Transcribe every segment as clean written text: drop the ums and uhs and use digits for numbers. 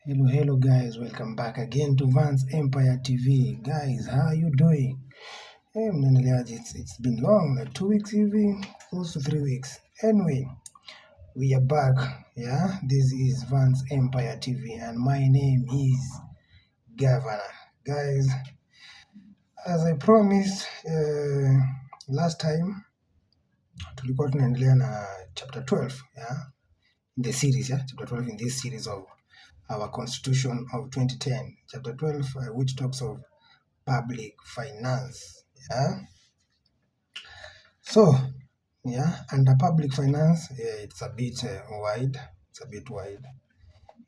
Hello guys, welcome back again to Vance Empire TV. Guys, how are you doing? Hey, it's been long, like 2 weeks even, close to 3 weeks. Anyway, we are back. Yeah, this is Vance Empire TV and my name is Governor. Guys, as I promised last time, tulikuwa tunaendelea na chapter 12, yeah, in the series, yeah, chapter 12 in this series of our Constitution of 2010, chapter 12, which talks of public finance. Yeah. So, yeah, under public finance, it's a bit wide. It's a bit wide.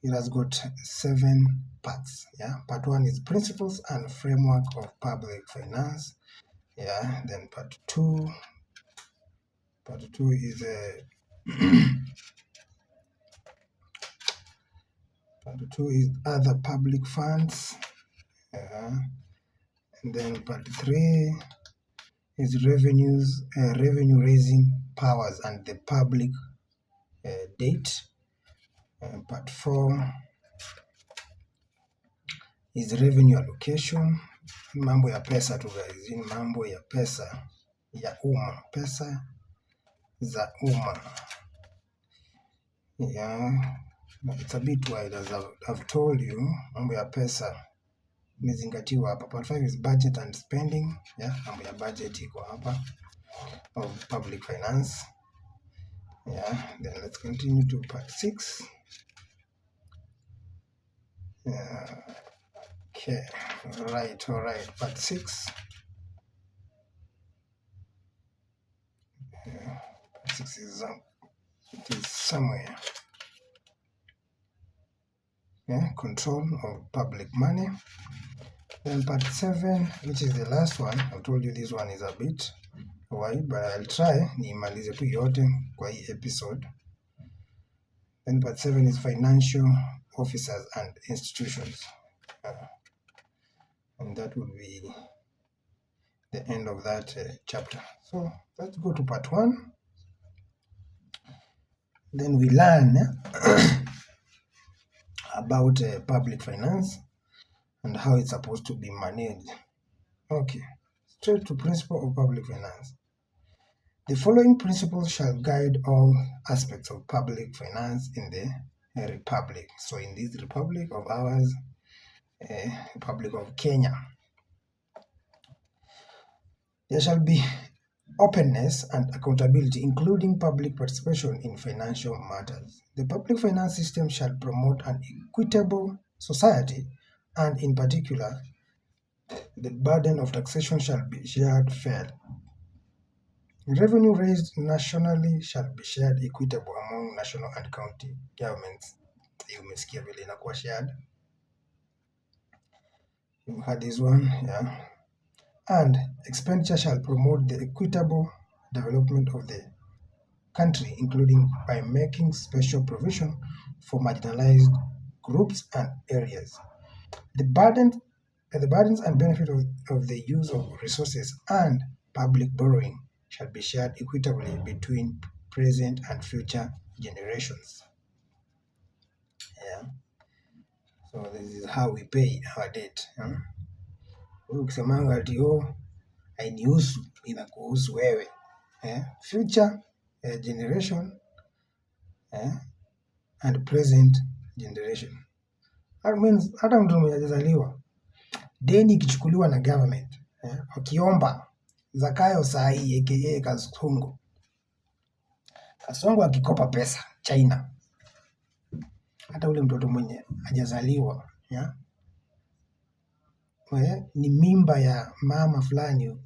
It has got 7 parts. Yeah. Part 1 is principles and framework of public finance. Yeah. Then part 2 is part 2 is other public funds. Yeah. And then part 3 is revenue raising powers and the public debt. Part 4 is revenue allocation. Mambo ya pesa tu guys, in mambo ya pesa ya umma, pesa za umma. Yeah, it's a bit wide as I've told you. Mambo ya pesa imezingatiwa hapa. Part 5 is budget and spending. Yeah, mambo ya budget iko hapa of public finance. Yeah, then let's continue to part 6. Yeah. Okay, all right. Part 6. Yeah, part 6 is it is somewhere. Yeah, control of public money. Then part 7, which is the last one. I've told you this one is a bit wide, but I'll try nimalize tu yote kwa hii episode. Then part 7 is financial officers and institutions. And that would be the end of that chapter. So let's go to part 1. Then we learn about public finance and how it's supposed to be managed. Okay, straight to principle of public finance. The following principles shall guide all aspects of public finance in the Republic. So in this Republic of ours, Republic of Kenya, there shall be openness and accountability, including public participation in financial matters. The public finance system shall promote an equitable society, and in particular, the burden of taxation shall be shared fairly. Revenue raised nationally shall be shared equitable among national and county governments. Umesikia vile inakuwa shared. You had this one, yeah. And expenditure shall promote the equitable development of the country, including by making special provision for marginalized groups and areas. The burdens and benefit of the use of resources and public borrowing shall be shared equitably between present and future generations. Yeah. So this is how we pay our debt. Ukisemanga ati hainihusu, inakuhusu wewe. Future generation and present generation. That means hata mtu mwenye hajazaliwa, deni ikichukuliwa na government, wakiomba Zakayo saa hii aka Kasongo akikopa pesa China, hata ule mtoto mwenye hajazaliwa, ni mimba ya mama fulani,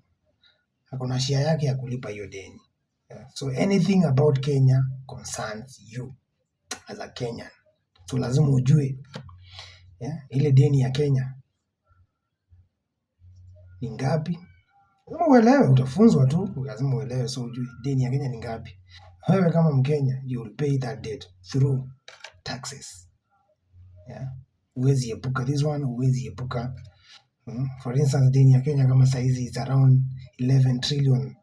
akona share yake ya kulipa hiyo deni. So anything about Kenya concerns you as a Kenyan. So lazima ujue ile deni ya Kenya ni ngapi. Lazima uelewe, utafunzwa tu, lazima uelewe, so ujue deni ya Kenya ni ngapi. Wewe kama Mkenya, you will pay that debt through taxes. Huwezi epuka this one, huwezi epuka. For instance, deni ya Kenya kama saizi is around 11 trillion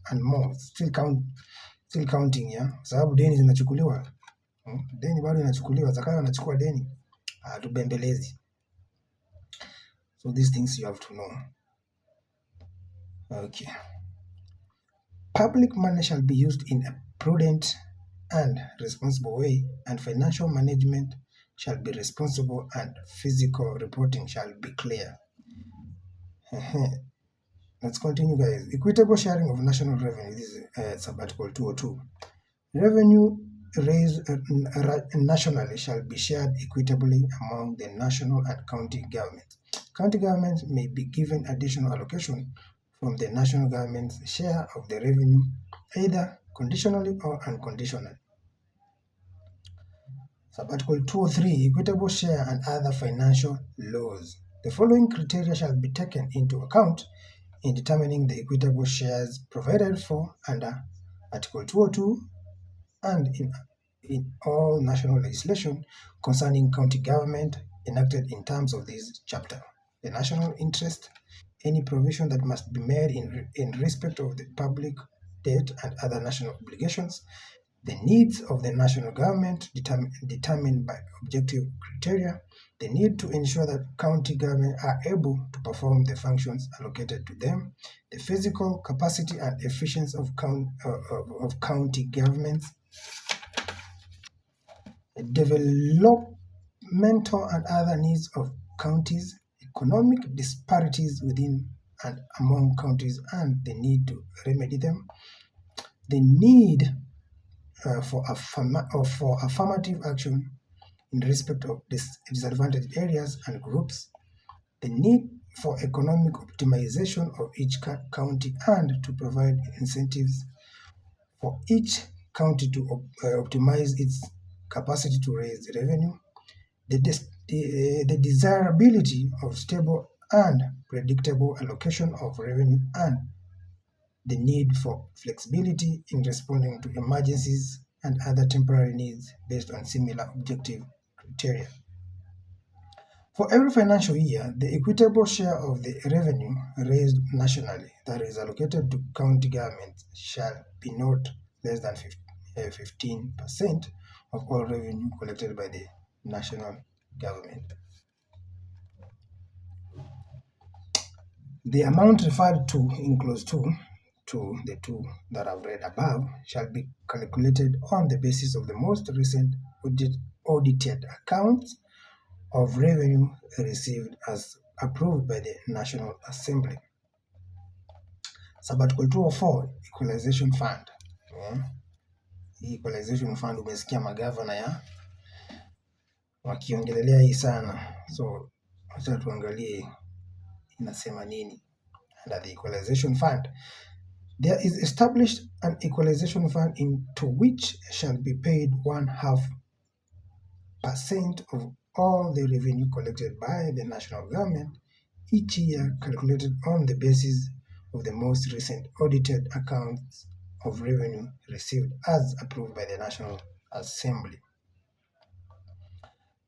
and more. Still counting, sababu deni zinachukuliwa. Deni bado inachukuliwa, Zakayo anachukua deni. hatubembelezi. So these things you have to know. Okay. Public money shall be used in a prudent and responsible way, and financial management shall be responsible, and fiscal reporting shall be clear. Let's continue, guys. Equitable sharing of national revenue. This is sub-article 202. Revenue raised nationally shall be shared equitably among the national and county governments. County governments may be given additional allocation from the national government's share of the revenue, either conditionally or unconditionally. Sub-article 203, equitable share and other financial laws. The following criteria shall be taken into account in determining the equitable shares provided for under Article 202 and in all national legislation concerning county government enacted in terms of this chapter. The national interest, any provision that must be made in respect of the public debt and other national obligations, the needs of the national government determined by objective criteria, the need to ensure that county governments are able to perform the functions allocated to them, the physical capacity and efficiency of county governments, developmental and other needs of counties, economic disparities within and among counties and the need to remedy them, the need for affirmative action in respect of disadvantaged areas and groups, the need for economic optimization of each county and to provide incentives for each county to optimize its capacity to raise revenue, the desirability of stable and predictable allocation of revenue, and the need for flexibility in responding to emergencies and other temporary needs based on similar objective criteria. For every financial year, the equitable share of the revenue raised nationally that is allocated to county governments shall be not less than 15% of all revenue collected by the national government. The amount referred to in clause 2 to the two that I've read above shall be calculated on the basis of the most recent audited accounts of revenue received as approved by the National Assembly. Sub-article 204, Equalization Fund. Equalization Fund umesikia magavana ya wakiongelelea hii sana, so acha tuangalie inasema nini. Under the Equalization Fund, there is established an equalization fund into which shall be paid 1/2% of all the revenue collected by the national government each year, calculated on the basis of the most recent audited accounts of revenue received as approved by the National Assembly.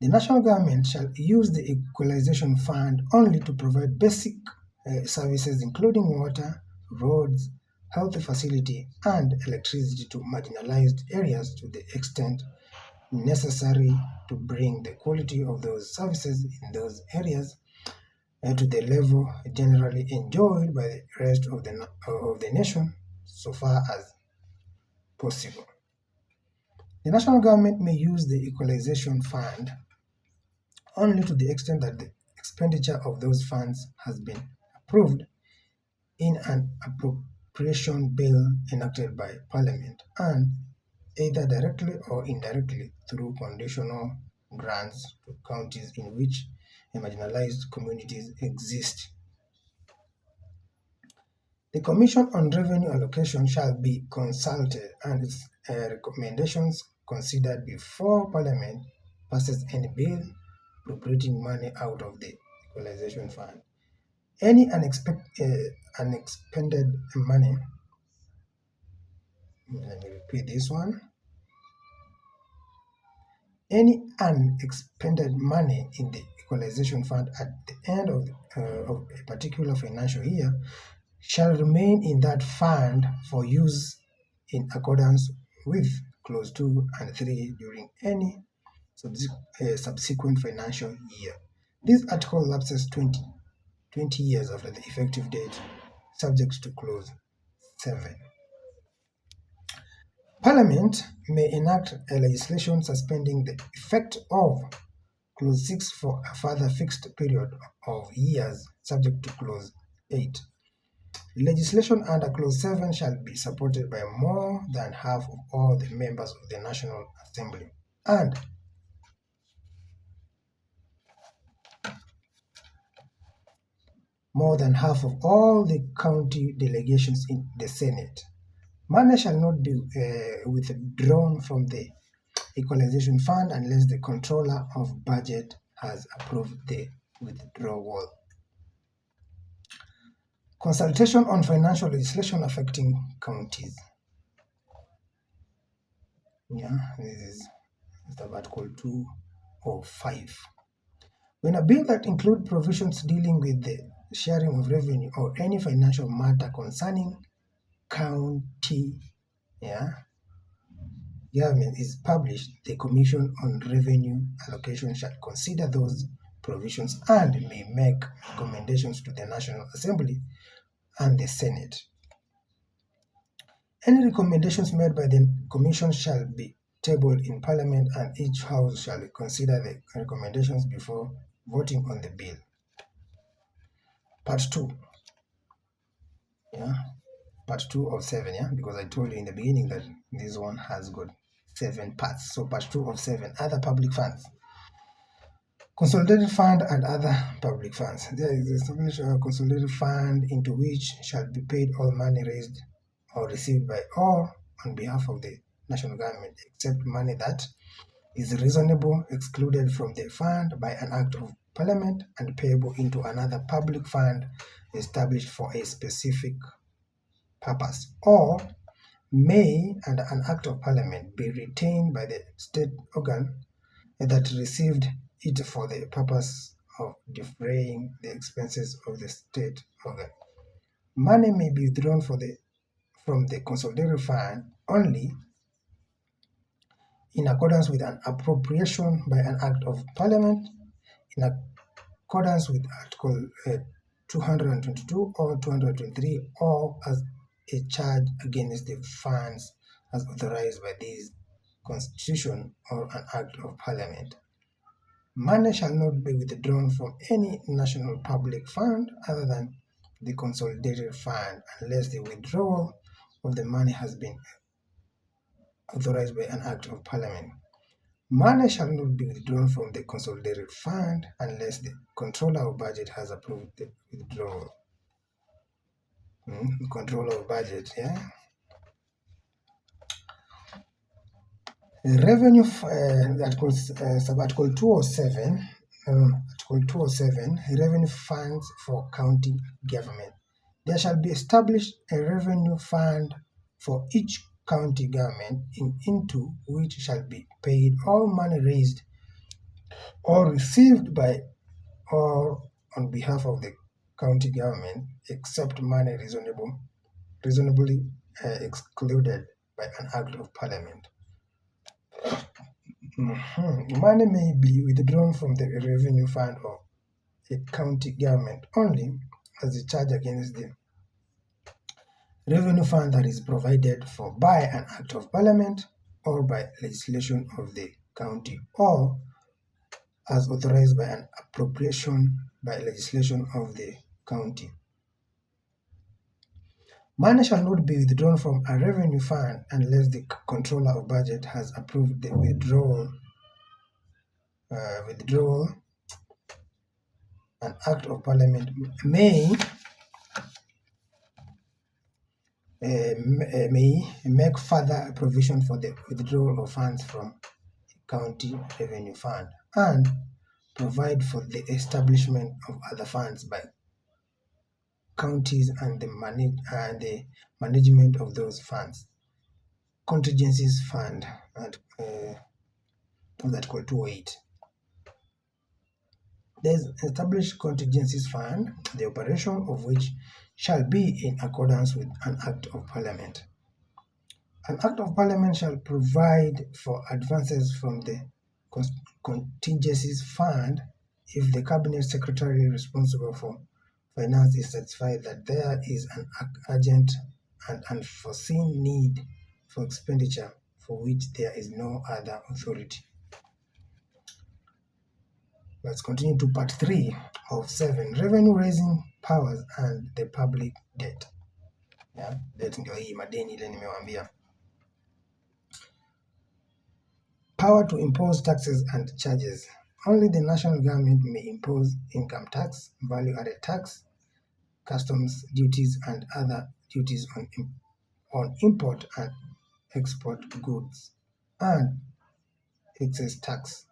The national government shall use the equalization fund only to provide basic services including water, roads, health facility, and electricity to marginalized areas to the extent necessary to bring the quality of those services in those areas to the level generally enjoyed by the rest of the nation so far as possible. The national government may use the equalization fund only to the extent that the expenditure of those funds has been approved in an appropriation bill enacted by Parliament, and either directly or indirectly through conditional grants to counties in which marginalized communities exist. The Commission on Revenue Allocation shall be consulted and its recommendations considered before Parliament passes any bill appropriating money out of the Equalization Fund. Any unexpended money, let me repeat this one. Any unexpended money in the Equalization Fund at the end of a particular financial year shall remain in that fund for use in accordance with clause 2 and 3 during any subsequent financial year. This article lapses 20 years after the effective date, subject to Clause 7. Parliament may enact a legislation suspending the effect of Clause 6 for a further fixed period of years, subject to Clause 8. Legislation under Clause 7 shall be supported by more than half of all the members of the National Assembly and more than half of all the county delegations in the Senate. Money shall not be withdrawn from the Equalization Fund unless the Controller of Budget has approved the withdrawal. Consultation on financial legislation affecting counties. Yeah, this is Article 2 of 5. When a bill that includes provisions dealing with the sharing of revenue or any financial matter concerning county government is published, the Commission on Revenue Allocation shall consider those provisions and may make recommendations to the National Assembly and the Senate. Any recommendations made by the Commission shall be tabled in Parliament and each House shall consider the recommendations before voting on the bill. Part 2. Part 2 of 7, because I told you in the beginning that this one has got 7 parts. So part 2 of 7, other public funds. Consolidated fund and other public funds. There is established a consolidated fund into which shall be paid all money raised or received by or on behalf of the national government, except money that is reasonable excluded from the fund by an act of Parliament and payable into another public fund established for a specific purpose, or may, under an act of Parliament, be retained by the state organ that received it for the purpose of defraying the expenses of the state organ. Money may be withdrawn from the consolidated fund only in accordance with an appropriation by an act of Parliament, in accordance with Article 222 or 223, or as a charge against the funds as authorized by this Constitution or an Act of Parliament. Money shall not be withdrawn from any national public fund other than the consolidated fund unless the withdrawal of the money has been authorized by an Act of Parliament. Money shall not be withdrawn from the consolidated fund unless the Controller of Budget has approved the withdrawal. Controller of Budget, Revenue, Article 207, Article 207, Revenue Funds for County Government. There shall be established a revenue fund for each county government into which shall be paid all money raised or received by or on behalf of the county government, except money reasonably excluded by an Act of Parliament. Money may be withdrawn from the revenue fund of a county government only as a charge against the revenue fund that is provided for by an Act of Parliament or by legislation of the county, or as authorized by an appropriation by legislation of the county. Money shall not be withdrawn from a revenue fund unless the Controller of Budget has approved the withdrawal. An Act of Parliament may make further provision for the withdrawal of funds from county revenue fund and provide for the establishment of other funds by counties and the management of those funds. Contingencies fund and Article 208. There's established contingencies fund, the operation of which shall be in accordance with an Act of Parliament. An Act of Parliament shall provide for advances from the contingencies fund if the cabinet secretary responsible for finance is satisfied that there is an urgent and unforeseen need for expenditure for which there is no other authority. Let's continue to part 3 of 7, revenue raising powers and the public debt. Yeah, debt ndio hii madeni ile nimewaambia. Power to impose taxes and charges. Only the national government may impose income tax, value-added tax, customs duties, and other duties on import and export goods, and excess tax.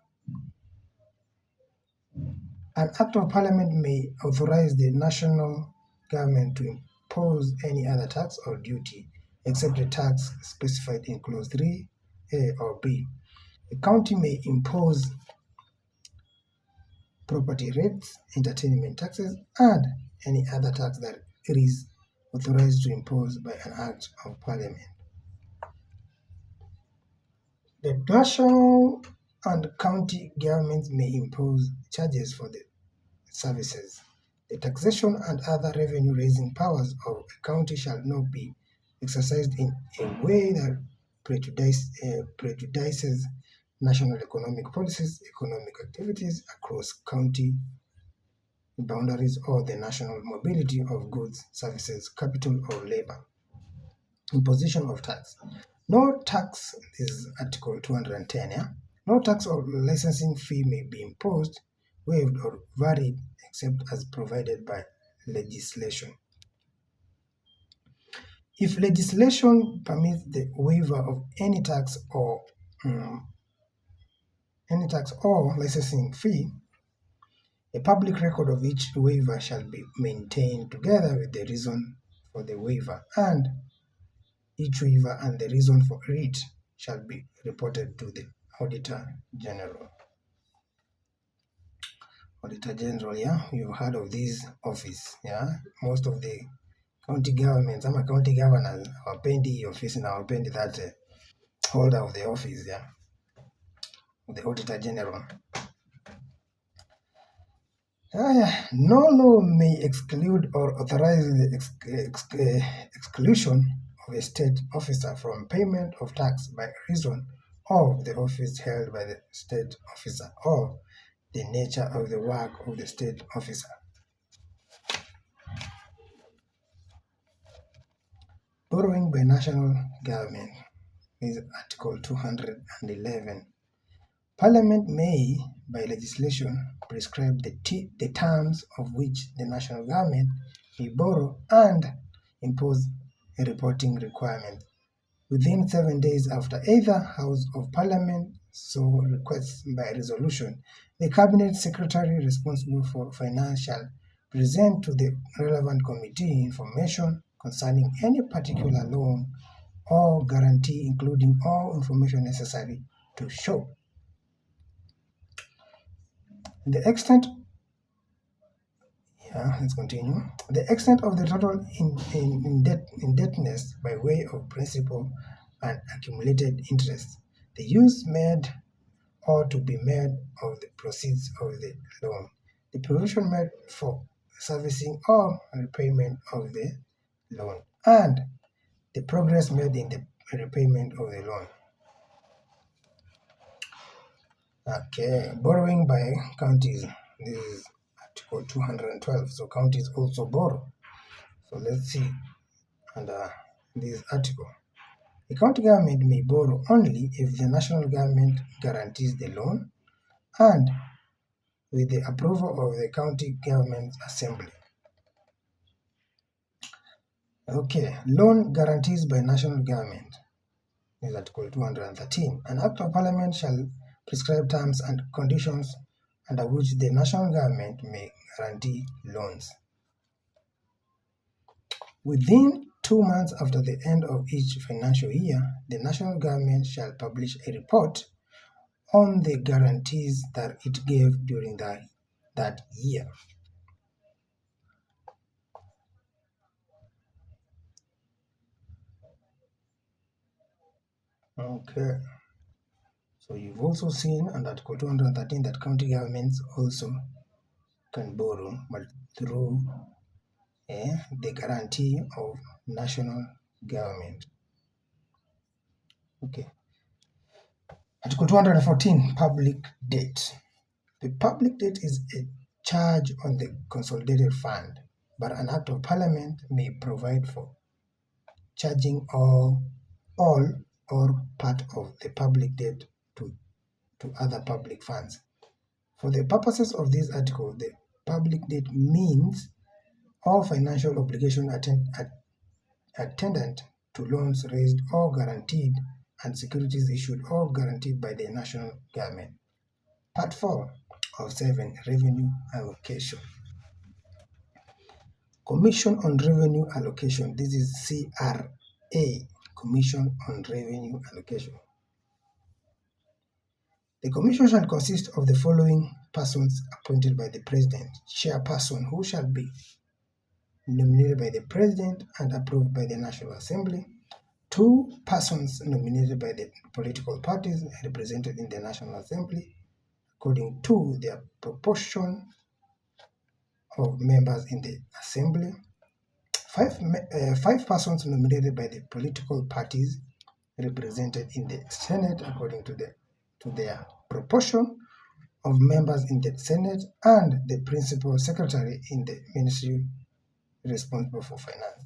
An act of parliament may authorize the national government to impose any other tax or duty except the tax specified in clause 3A or B. A county may impose property rates, entertainment taxes, and any other tax that it is authorized to impose by an act of parliament. The national and county governments may impose charges for the services. The taxation and other revenue-raising powers of a county shall not be exercised in a way that prejudices national economic policies, economic activities across county boundaries, or the national mobility of goods, services, capital, or labor. Imposition of tax. No tax, this is Article 210, yeah? No tax or licensing fee may be imposed, waived, or varied except as provided by legislation. If legislation permits the waiver of any tax or licensing fee, a public record of each waiver shall be maintained together with the reason for the waiver, and each waiver and the reason for it shall be reported to the Auditor General. Auditor General, yeah, you've heard of this office, yeah. Most of the county governments, ama county governors, hawapendi office na hawapendi that holder of the office, yeah, the Auditor General. No law may exclude or authorize the exclusion of a state officer from payment of tax by reason of the office held by the state officer or the nature of the work of the state officer. Borrowing by national government is Article 211. Parliament may, by legislation, prescribe the terms of which the national government may borrow and impose a reporting requirement within 7 days after either House of Parliament so requests by resolution. The Cabinet Secretary responsible for finance shall present to the relevant committee information concerning any particular loan or guarantee, including all information necessary to show the extent. Let's continue. The extent of the total indebtedness by way of principal and accumulated interest, the use made or to be made of the proceeds of the loan, the provision made for servicing or repayment of the loan, and the progress made in the repayment of the loan. Okay, borrowing by counties. This is Article 212. So counties also borrow. So let's see under this article. The county government may borrow only if the national government guarantees the loan and with the approval of the county government assembly. Okay, loan guarantees by national government. This is Article 213. An act of parliament shall prescribe terms and conditions under which the national government may guarantee loans. Within 2 months after the end of each financial year, the national government shall publish a report on the guarantees that it gave during that year. Okay. So you've also seen under Article 213 that county governments also can borrow, but through the guarantee of national government. Okay. Article 214, public debt. The public debt is a charge on the consolidated fund, but an act of parliament may provide for charging all or part of the public debt to other public funds. For the purposes of this article, the public debt means all financial obligation attendant to loans raised or guaranteed and securities issued or guaranteed by the national government. Part 4 of 7, Revenue Allocation. Commission on Revenue Allocation. This is CRA, Commission on Revenue Allocation. The commission shall consist of the following persons appointed by the President: chairperson, who shall be nominated by the President and approved by the National Assembly; 2 persons nominated by the political parties represented in the National Assembly according to their proportion of members in the Assembly; 5 persons nominated by the political parties represented in the Senate according to their proportion of members in the Senate; and the principal secretary in the ministry responsible for finance.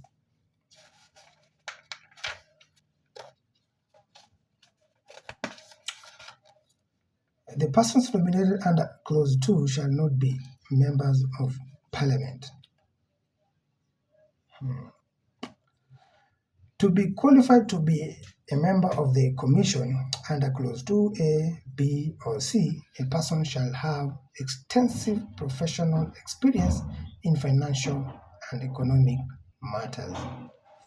The persons nominated under Clause 2 shall not be members of Parliament. To be qualified to be a member of the Commission under Clause 2A, B, or C, a person shall have extensive professional experience in financial and economic matters.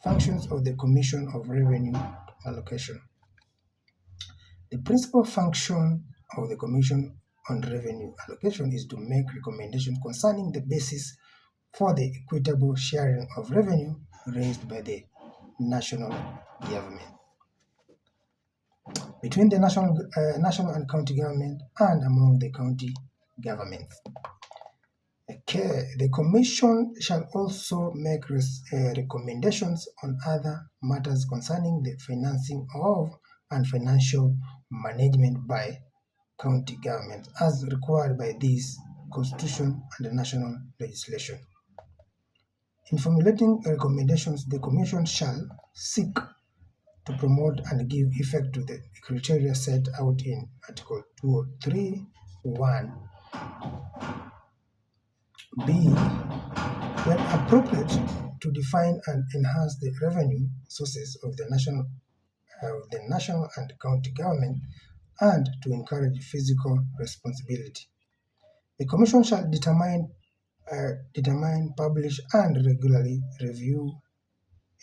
Functions of the Commission of Revenue Allocation. The principal function of the Commission on Revenue Allocation is to make recommendations concerning the basis for the equitable sharing of revenue raised by the national government between the national and county government and among the county governments. The Commission shall also make recommendations on other matters concerning the financing of and financial management by county governments as required by this Constitution and the national legislation. In formulating recommendations, the Commission shall seek to promote and give effect to the criteria set out in Article 203(1)(b), when appropriate, to define and enhance the revenue sources of the national and county government, and to encourage fiscal responsibility. The Commission shall determine, publish, and regularly review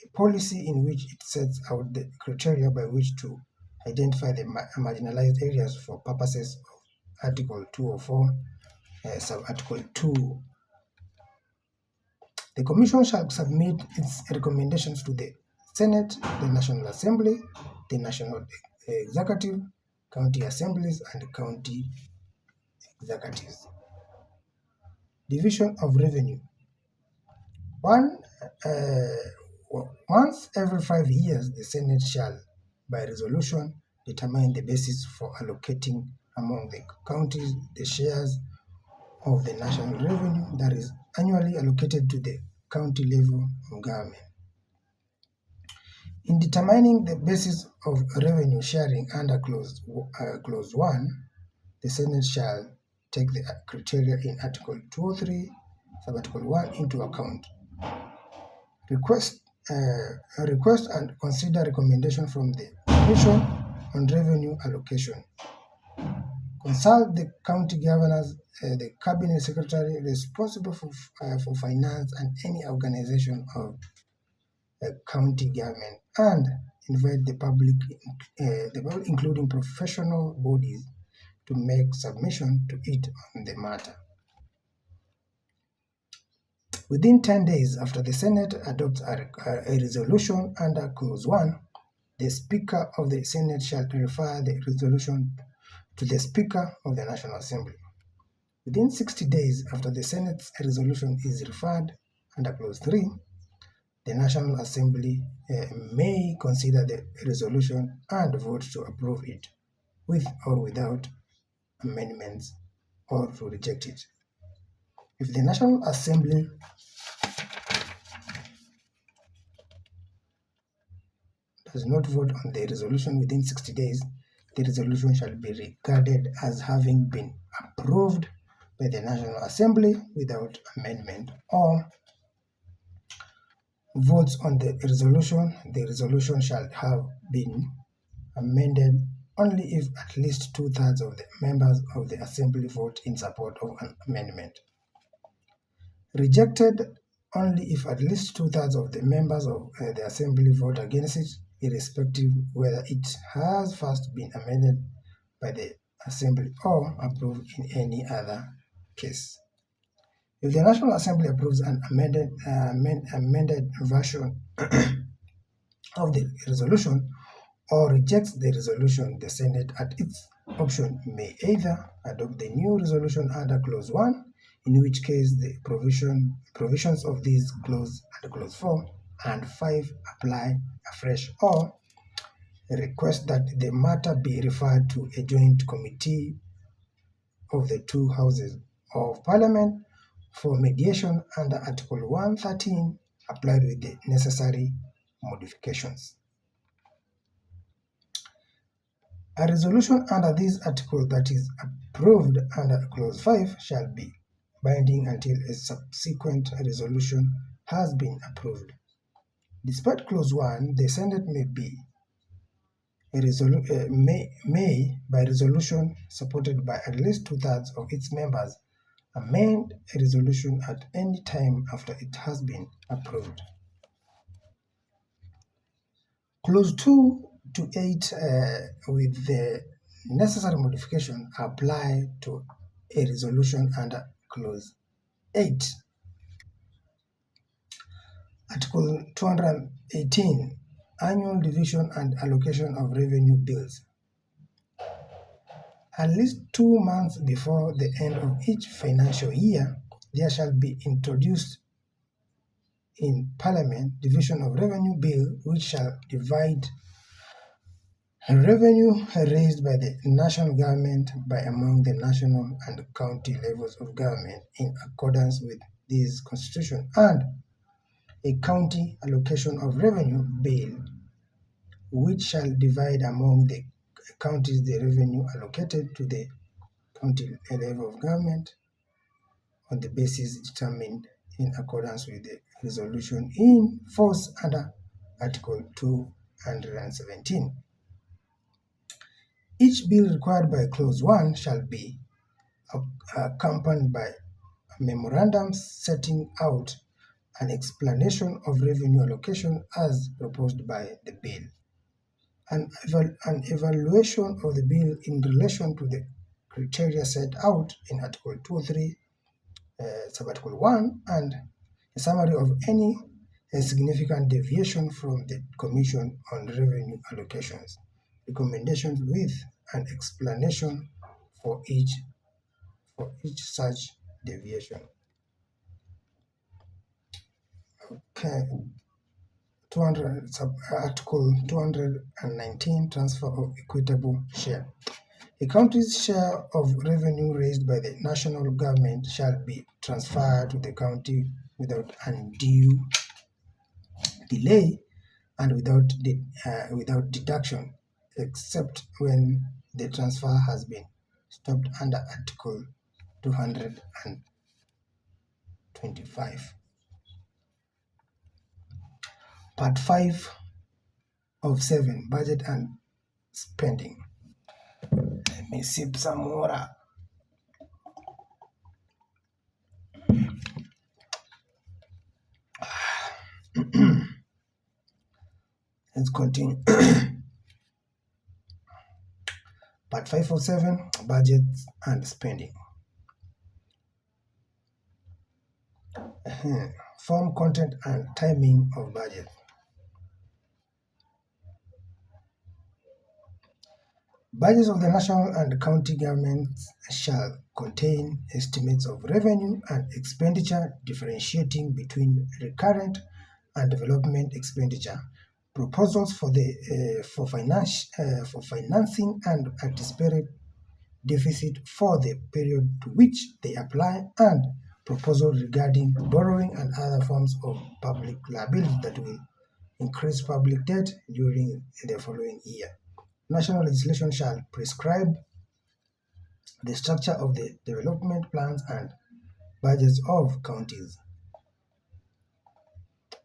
a policy in which it sets out the criteria by which to identify the marginalized areas for purposes of Article 204, sub-Article 2. The Commission shall submit its recommendations to the Senate, the National Assembly, the National Executive, county assemblies, and county executives. Division of revenue. Once every 5 years, the Senate shall, by resolution, determine the basis for allocating among the counties the shares of the national revenue that is annually allocated to the county level of government. In determining the basis of revenue sharing under Clause 1, the Senate shall take the criteria in Article 203, sub-Article 1 into account. Request and consider recommendation from the Commission on Revenue Allocation. Consult the county governors, the cabinet secretary responsible for finance, and any organization of county government, and invite the public, including professional bodies, to make submission to it on the matter. Within 10 days after the Senate adopts a resolution under Clause 1, the Speaker of the Senate shall refer the resolution to the Speaker of the National Assembly. Within 60 days after the Senate's resolution is referred under Clause 3, the National Assembly may consider the resolution and vote to approve it with or without amendments or to reject it. If the National Assembly does not vote on the resolution within 60 days, the resolution shall be regarded as having been approved by the National Assembly without amendment, or votes on the resolution shall have been amended only if at least two-thirds of the members of the Assembly vote in support of an amendment. Rejected only if at least two-thirds of the members of the Assembly vote against it, irrespective whether it has first been amended by the Assembly or approved in any other case. If the National Assembly approves an amended version of the resolution or rejects the resolution, the Senate at its option may either adopt the new resolution under Clause 1, in which case the provisions of these clause and Clause 4 and 5 apply afresh, or request that the matter be referred to a joint committee of the two houses of Parliament for mediation under Article 113, applied with the necessary modifications. A resolution under this article that is approved under Clause 5 shall be binding until a subsequent resolution has been approved. Despite Clause 1, the Senate may, by resolution supported by at least two-thirds of its members, amend a resolution at any time after it has been approved. Clause 2 to 8 with the necessary modification apply to a resolution under Clause 8. Article 218, Annual Division and Allocation of Revenue Bills. At least 2 months before the end of each financial year, there shall be introduced in Parliament Division of Revenue Bill, which shall divide revenue raised by the national government by among the national and county levels of government in accordance with this Constitution, and a county allocation of revenue bill, which shall divide among the counties the revenue allocated to the county level of government on the basis determined in accordance with the resolution in force under Article 217. Each bill required by Clause 1 shall be accompanied by a memorandum setting out an explanation of revenue allocation as proposed by the bill. An evaluation of the bill in relation to the criteria set out in Article 203, Subarticle 1, and a summary of any significant deviation from the Commission on Revenue Allocations recommendations with an explanation for each such deviation. Okay. Article 219, Transfer of Equitable Share. A county's share of revenue raised by the national government shall be transferred to the county without undue delay and without deduction, except when the transfer has been stopped under Article 225. Part 5 of 7, Budget and Spending. Let me sip some water. Let's continue. Part 5 of 7, Budget and Spending. Form, content, and timing of budget. Budgets of the national and county governments shall contain estimates of revenue and expenditure differentiating between recurrent and development expenditure, proposals for financing and anticipated deficit for the period to which they apply, and proposals regarding borrowing and other forms of public liability that will increase public debt during the following year. National legislation shall prescribe the structure of the development plans and budgets of counties.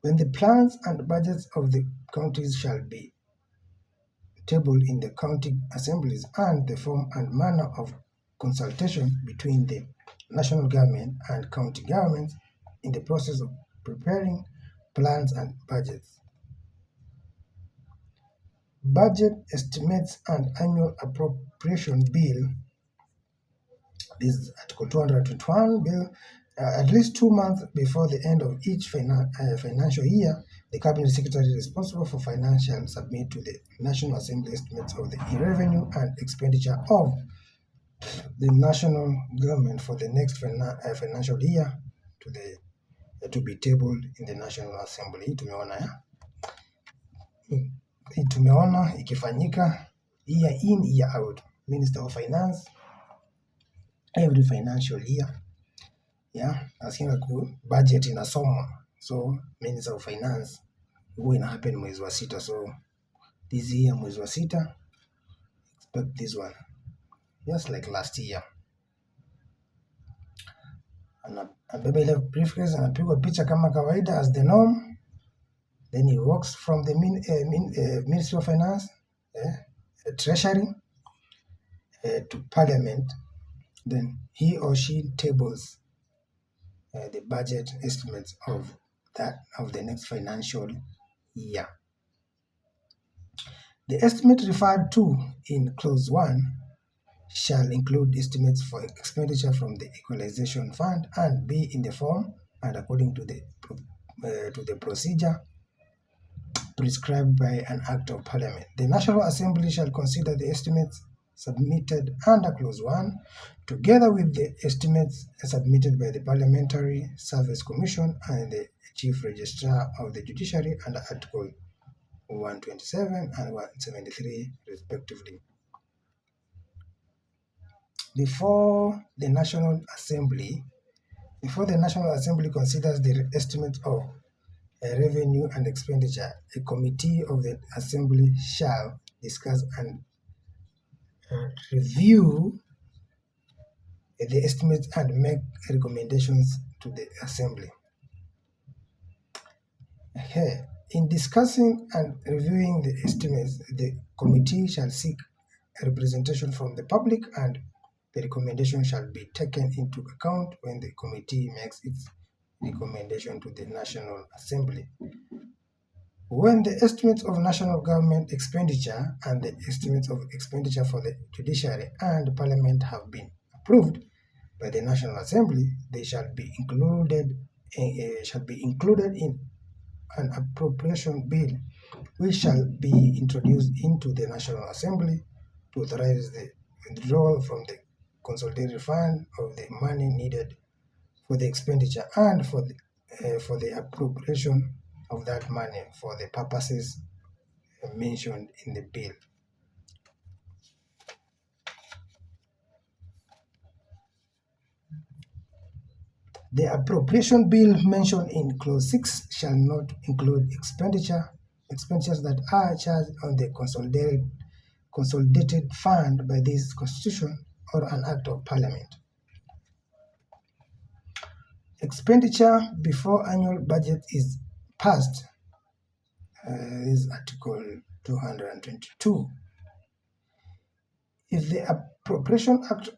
When the plans and budgets of the counties shall be tabled in the county assemblies, and the form and manner of consultation between the national government and county governments in the process of preparing plans and budgets. Budget estimates and annual appropriation bill. This is Article 221 bill. At least 2 months before the end of each financial year, the Cabinet Secretary responsible for finance shall submit to the National Assembly estimates of the revenue and expenditure of the national government for the next financial year to be tabled in the National Assembly. Hii tumeona ikifanyika year in year out. Minister of Finance every financial year, nasikia budget inasomwa, so Minister of Finance huwa ina happen mwezi wa sita, so this year mwezi wa sita expect this one, just like last year. Anabeba ile briefcase, anapigwa picha kama kawaida as the norm, then he walks from the Ministry of Finance, Treasury, to Parliament, then he or she tables the budget estimates of the next financial year. The estimate referred to in Clause 1 shall include estimates for expenditure from the Equalization Fund and be in the form and according to the procedure prescribed by an Act of Parliament. The National Assembly shall consider the estimates submitted under Clause 1 together with the estimates submitted by the Parliamentary Service Commission and the Chief Registrar of the Judiciary under Article 127 and 173 respectively. Before the National Assembly considers the estimate of revenue and expenditure, a committee of the Assembly shall discuss and review the estimates and make recommendations to the Assembly. In discussing and reviewing the estimates, the committee shall seek a representation from the public, and the recommendation shall be taken into account when the committee makes its recommendation to the National Assembly. When the estimates of national government expenditure and the estimates of expenditure for the judiciary and parliament have been approved by the National Assembly, they shall be included in an appropriation bill, which shall be introduced into the National Assembly to authorize the withdrawal from the consolidated fund of the money needed for the expenditure and for the appropriation of that money for the purposes mentioned in the bill. The appropriation bill mentioned in Clause 6 shall not include expenditures that are charged on the consolidated fund by this Constitution or an Act of Parliament. Expenditure before annual budget is passed is Article 222. If the Appropriation Act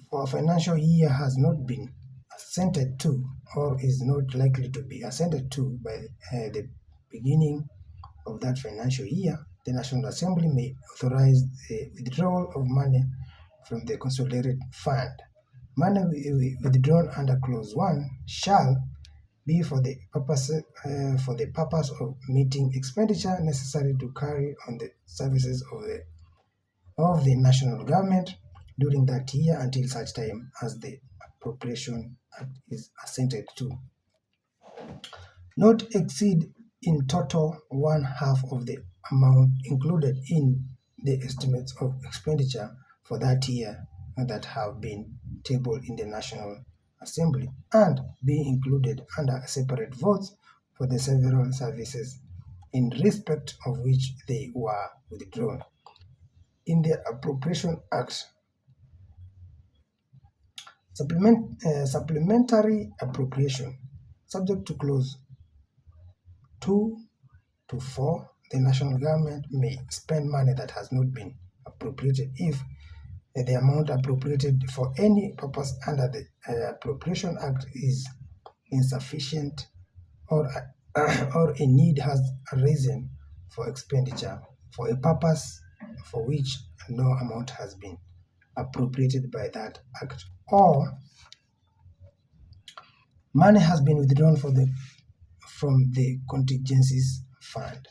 for a financial year has not been assented to or is not likely to be assented to by the beginning of that financial year, the National Assembly may authorize the withdrawal of money from the consolidated fund. Money withdrawn under Clause 1 shall be for the purpose of meeting expenditure necessary to carry on the services of the of the national government during that year until such time as the Appropriation Act is assented to. Not exceed in total one half of the amount included in the estimates of expenditure for that year that have been tabled in the National Assembly and be included under separate votes for the several services in respect of which they were withdrawn. In the Appropriation Act, supplementary appropriation, subject to clause 2 to 4, the national government may spend money that has not been appropriated if the amount appropriated for any purpose under the Appropriation Act is insufficient or or a need has arisen for expenditure for a purpose for which no amount has been appropriated by that act, or money has been withdrawn from the contingencies fund.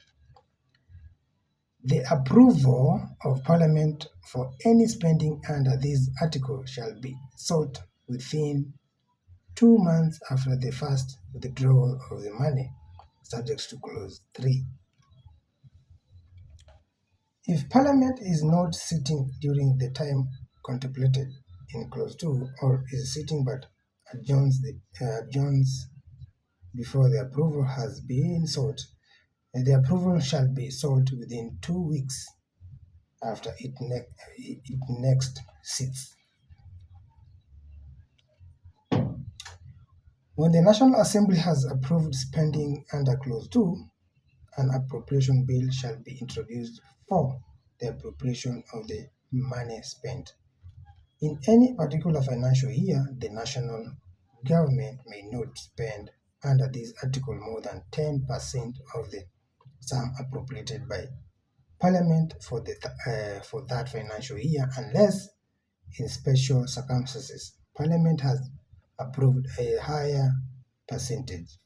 The approval of Parliament for any spending under this article shall be sought within 2 months after the first withdrawal of the money, subject to clause 3. If Parliament is not sitting during the time contemplated in clause 2 or is sitting but adjourns before the approval has been sought, the approval shall be sought within 2 weeks after it next sits. When the National Assembly has approved spending under Clause 2, an appropriation bill shall be introduced for the appropriation of the money spent. In any particular financial year, the national government may not spend under this article more than 10% of the sum appropriated by Parliament for that financial year, unless in special circumstances Parliament has approved a higher percentage.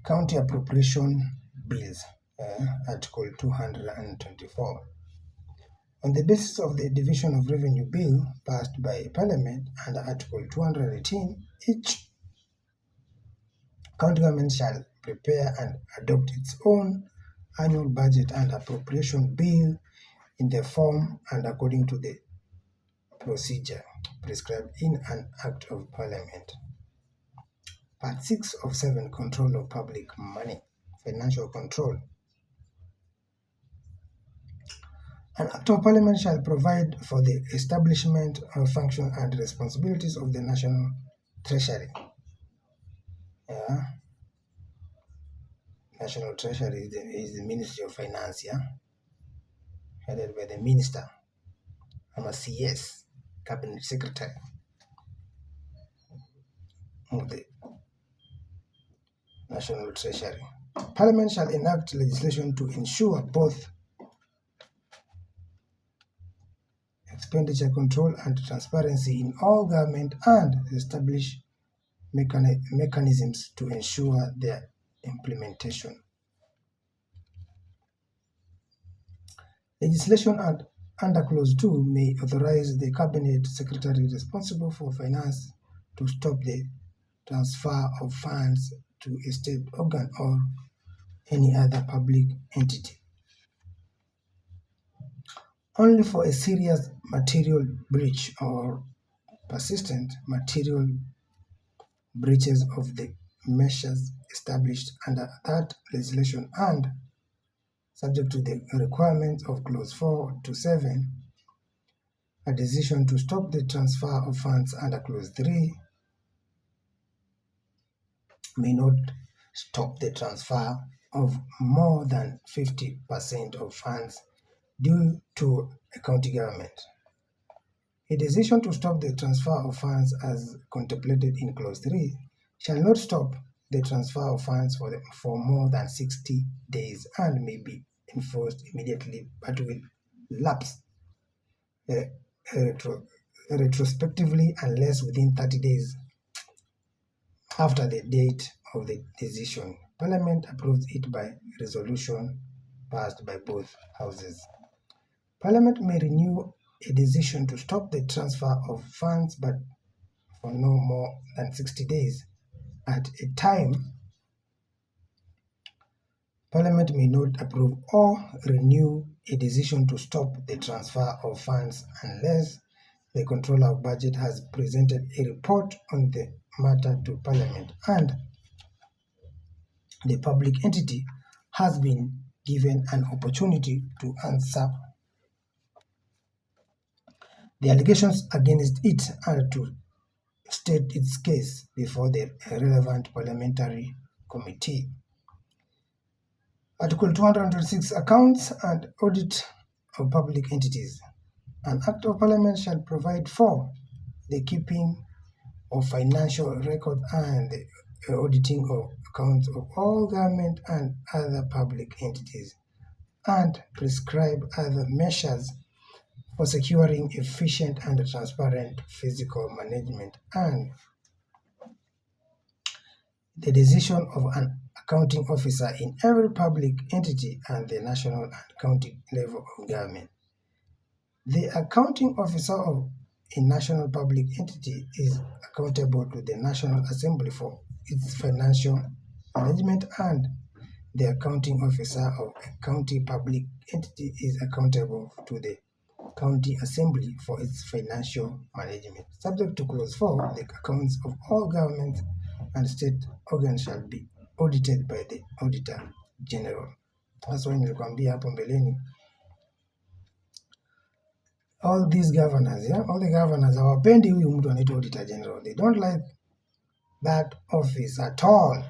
County Appropriation Bills, Article 224. On the basis of the Division of Revenue Bill passed by Parliament under Article 218, each county government shall prepare and adopt its own annual budget and appropriation bill in the form and according to the procedure prescribed in an Act of Parliament. Part 6 of 7, Control of Public Money, Financial Control. An Act of Parliament shall provide for the establishment of function and responsibilities of the National Treasury. National Treasury is the Ministry of Finance, headed by the Minister, I'm a CS, Cabinet Secretary of the National Treasury. Parliament shall enact legislation to ensure both expenditure control and transparency in all government and establish mechanisms to ensure their implementation. Legislation under Clause 2 may authorize the Cabinet Secretary responsible for finance to stop the transfer of funds to a state organ or any other public entity. Only for a serious material breach or persistent material breaches of the measures established under that legislation and subject to the requirements of Clause 4 to 7, a decision to stop the transfer of funds under Clause 3 may not stop the transfer of more than 50% of funds due to a county government. A decision to stop the transfer of funds as contemplated in Clause 3 shall not stop the transfer of funds for more than 60 days and may be enforced immediately but will lapse retrospectively unless within 30 days after the date of the decision, Parliament approves it by resolution passed by both houses. Parliament may renew a decision to stop the transfer of funds but for no more than 60 days at a time. Parliament may not approve or renew a decision to stop the transfer of funds unless the Controller of Budget has presented a report on the matter to Parliament and the public entity has been given an opportunity to answer the allegations against it and to state its case before the relevant parliamentary committee. Article 226 Accounts and Audit of Public Entities. An Act of Parliament shall provide for the keeping of financial records and the auditing of accounts of all government and other public entities, and prescribe other measures for securing efficient and transparent fiscal management and the decision of an accounting officer in every public entity and the national and county level of government. The accounting officer of a national public entity is accountable to the National Assembly for its financial management, and the accounting officer of a county public entity is accountable to the County Assembly for its financial management. Subject to Clause 4, the accounts of all governments and state organs shall be audited by the Auditor General. That's why nilikwambia hapo mbeleni, all these governors, all the governors hawapendi huyu mtu anaitwa Auditor General. They don't like that office at all.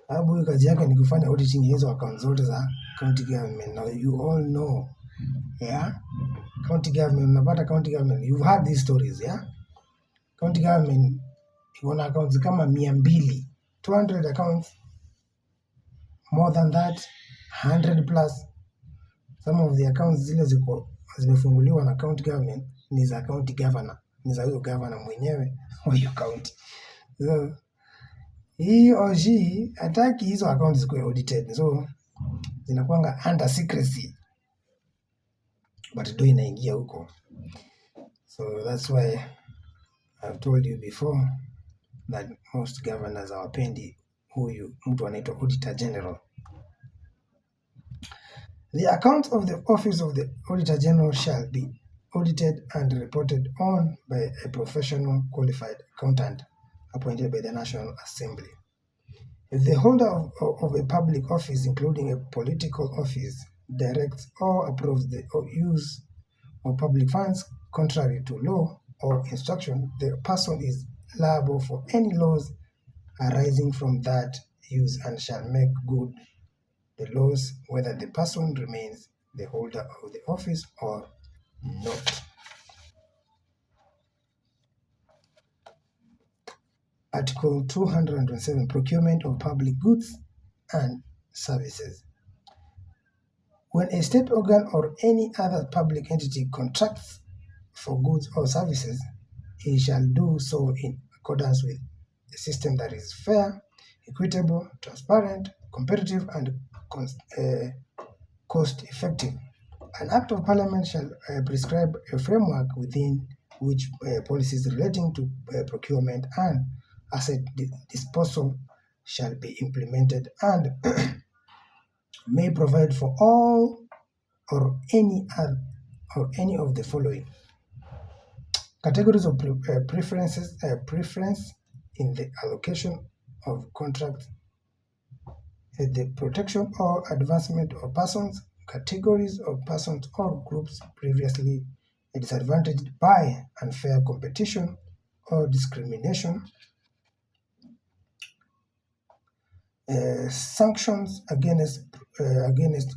Sababu huyu kazi yake ni kufanya auditing hizo accounts zote za county government. Now you all know, county government, unapata county government, you've heard these stories, county government iko na accounts kama 200, 200 accounts, more than that, 100 plus. Some of the accounts zile zimefunguliwa na county government ni za county governor, ni za huyo governor mwenyewe wa hiyo county. So he or she hataki hizo accounts zikuwe audited, so zinakuanga under secrecy, but ndio inaingia huko. So that's why I've told you before that most governors hawapendi huyu mtu anaitwa Auditor General. The accounts of the office of the Auditor General shall be audited and reported on by a professional qualified accountant appointed by the National Assembly. If the holder of a public office, including a political office, directs or approves the use of public funds contrary to law or instruction, the person is liable for any loss arising from that use and shall make good the loss whether the person remains the holder of the office or not. Article 227, Procurement of Public Goods and Services. When a state organ or any other public entity contracts for goods or services, it shall do so in accordance with a system that is fair, equitable, transparent, competitive, and cost-effective. An Act of Parliament shall prescribe a framework within which policies relating to procurement and asset disposal shall be implemented and may provide for all or any of the following categories of preference in the allocation of contracts, the protection or advancement of persons, categories of persons or groups previously disadvantaged by unfair competition or discrimination, sanctions against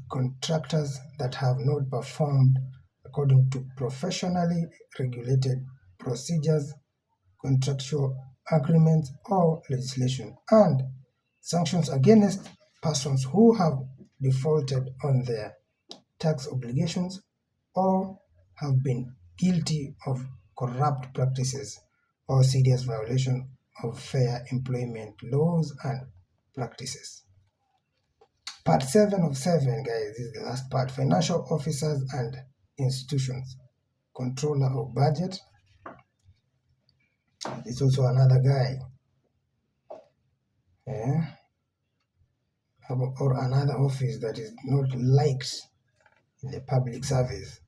contractors that have not performed according to professionally regulated procedures, contractual agreements, or legislation, and sanctions against persons who have defaulted on their tax obligations or have been guilty of corrupt practices or serious violation of fair employment laws and practices. Part 7 of 7, guys, this is the last part. Financial officers and institutions. Controller of budget. It's also another guy. Or another office that is not liked in the public service.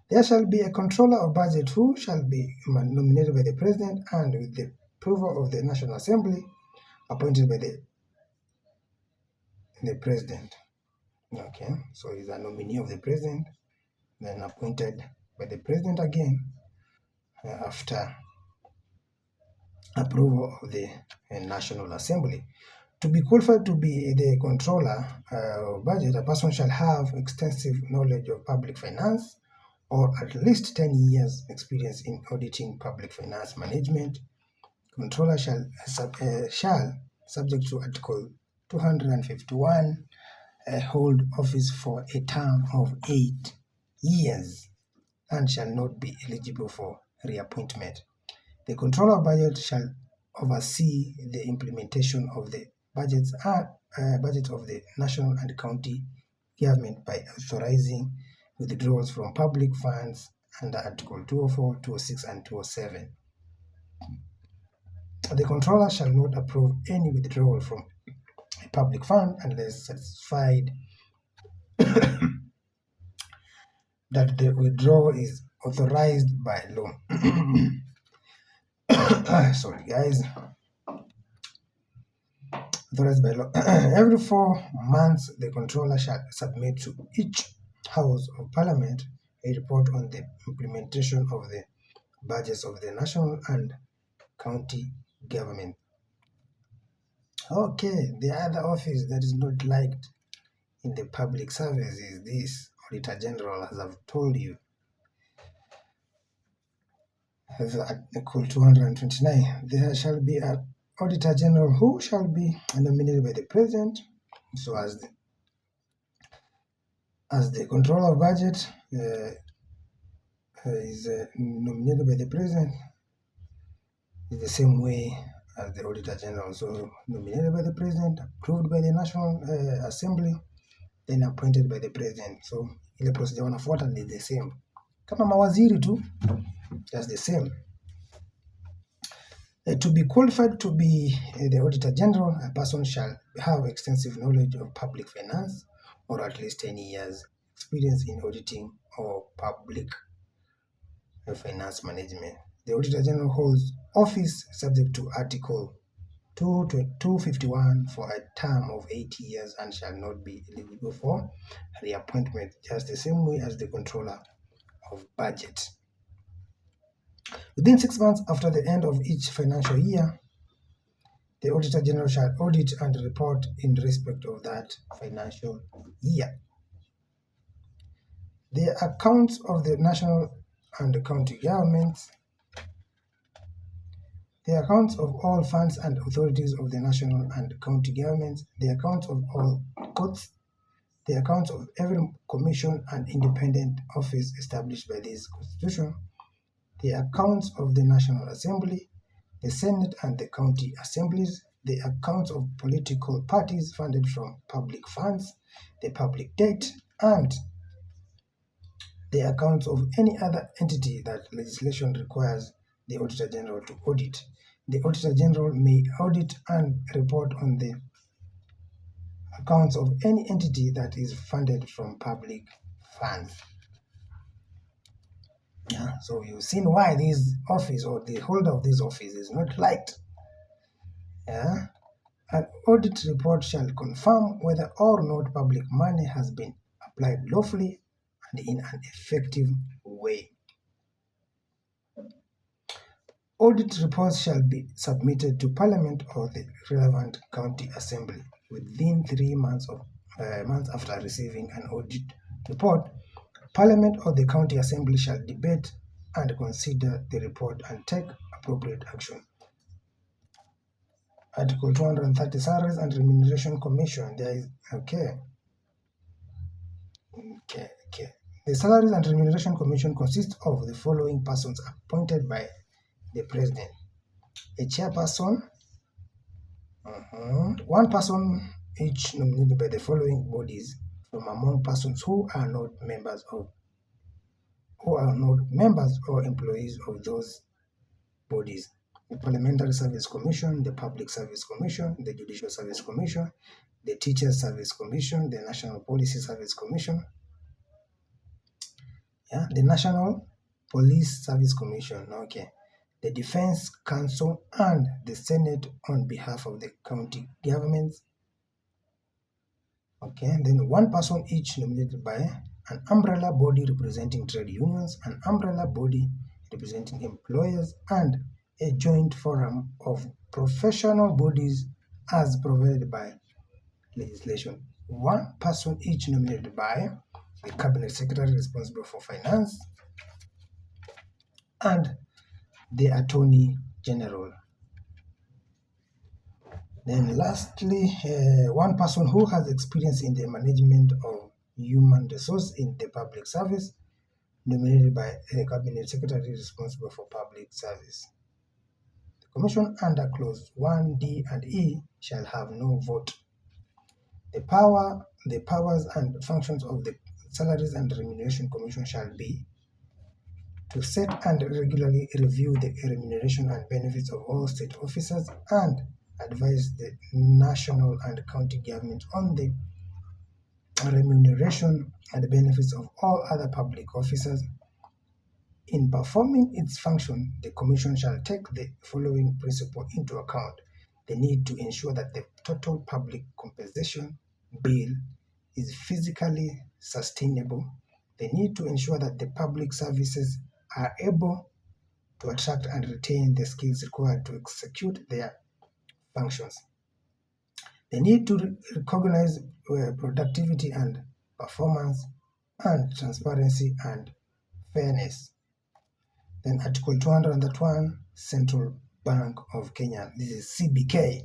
There shall be a controller of budget who shall be nominated by the president and with the approval of the National Assembly, appointed by the president. Okay, so he's a nominee of the president, then appointed by the president again after approval of the National Assembly. To be qualified to be the controller of budget, a person shall have extensive knowledge of public finance or at least 10 years experience in auditing public finance management. Controller shall, subject to Article 251, hold office for a term of 8 years and shall not be eligible for reappointment. The controller of budget shall oversee the implementation of the budget of the national and county government by authorizing withdrawals from public funds under Article 204, 206, and 207. The controller shall not approve any withdrawal from a public fund unless satisfied that the withdrawal is authorized by law. Sorry, guys. Authorized by law. Every 4 months, the controller shall submit to each House of Parliament a report on the implementation of the budgets of the national and county government. Okay, the other office that is not liked in the public service is this Auditor General, as I've told you. As Article 229, there shall be an Auditor General who shall be nominated by the President. So as the controller of budget is nominated by the President, it's the same way as the Auditor General. So nominated by the President, approved by the National Assembly, then appointed by the President. So ile procedure wanafuata ni the same kama mawaziri tu, just the same. To be qualified to be the Auditor General, a person shall have extensive knowledge of public finance or at least 10 years experience in auditing or public finance management. The Auditor General holds office subject to Article 251 for a term of 8 years and shall not be eligible for reappointment, just the same way as the Controller of Budget. Within 6 months after the end of each financial year, the Auditor General shall audit and report in respect of that financial year. The accounts of the national and the county governments, the accounts of all funds and authorities of the national and county governments, the accounts of all courts, the accounts of every commission and independent office established by this Constitution, the accounts of the National Assembly, the Senate and the county assemblies, the accounts of political parties funded from public funds, the public debt, and the accounts of any other entity that legislation requires the Auditor General to audit. The Auditor General may audit and report on the accounts of any entity that is funded from public funds. Yeah, so you've seen why this office or the holder of this office is not liked. Yeah, an audit report shall confirm whether or not public money has been applied lawfully and in an effective way. Audit reports shall be submitted to Parliament or the relevant county assembly within 3 months after receiving an audit report. Parliament or the county assembly shall debate and consider the report and take appropriate action. Article 230, Salaries and Remuneration Commission. There is okay. The Salaries and Remuneration Commission consists of the following persons appointed by the President: a chairperson, one person each nominated by the following bodies from among persons who are not members or employees of those bodies: the Parliamentary Service Commission, the Public Service Commission, the Judicial Service Commission, the Teachers Service Commission, the National Policy Service Commission, the National Police Service Commission, the Defense Council, and the Senate on behalf of the county governments. Then one person each nominated by an umbrella body representing trade unions, an umbrella body representing employers, and a joint forum of professional bodies as provided by legislation. One person each nominated by the Cabinet Secretary responsible for finance and the Attorney General. Then lastly, one person who has experience in the management of human resource in the public service, nominated by the Cabinet Secretary responsible for public service. The Commission under Clause 1D and E shall have no vote. The powers and functions of the Salaries and Remuneration Commission shall be to set and regularly review the remuneration and benefits of all state officers and advise the national and county government on the remuneration and benefits of all other public officers. In performing its function, the Commission shall take the following principle into account: the need to ensure that the total public compensation bill is physically sustainable, the need to ensure that the public services are able to attract and retain the skills required to execute their functions, the need to recognize productivity and performance, and transparency and fairness. Then Article 201, Central Bank of Kenya. This is CBK.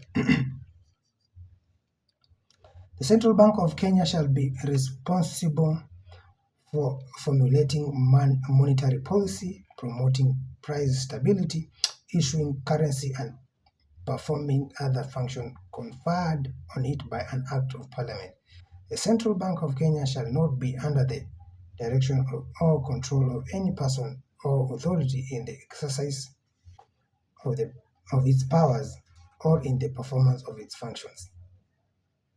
The Central Bank of Kenya shall be responsible for formulating monetary policy, promoting price stability, issuing currency, and performing other functions conferred on it by an Act of Parliament. The Central Bank of Kenya shall not be under the direction of or control of any person or authority in the exercise of its powers or in the performance of its functions.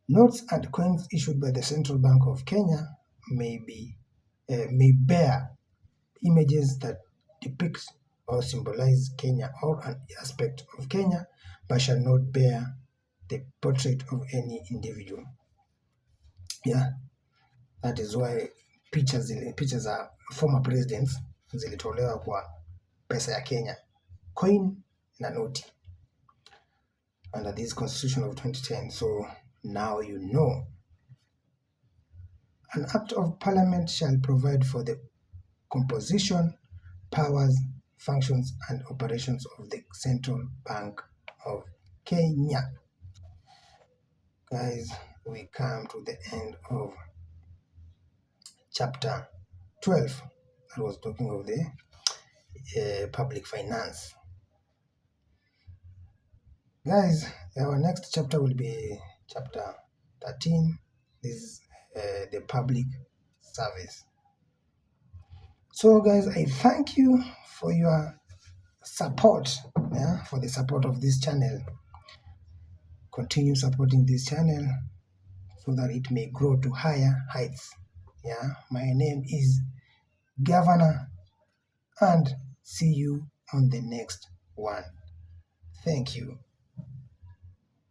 Notes and coins issued by the Central Bank of Kenya may bear images that depict or symbolize Kenya or an aspect of Kenya, but shall not bear the portrait of any individual. That is why picha za former presidents zilitolewa kwa pesa ya Kenya, coin na noti, under this constitution of 2010. So now you know. An Act of Parliament shall provide for the composition, powers, functions, and operations of the Central Bank of Kenya. Guys, we come to the end of chapter 12 that was talking of the public finance. Guys, our next chapter will be chapter 13. This is the public service. So guys, I thank you for your support, for the support of this channel. Continue supporting this channel so that it may grow to higher heights. My name is Governor, and see you on the next one. Thank you.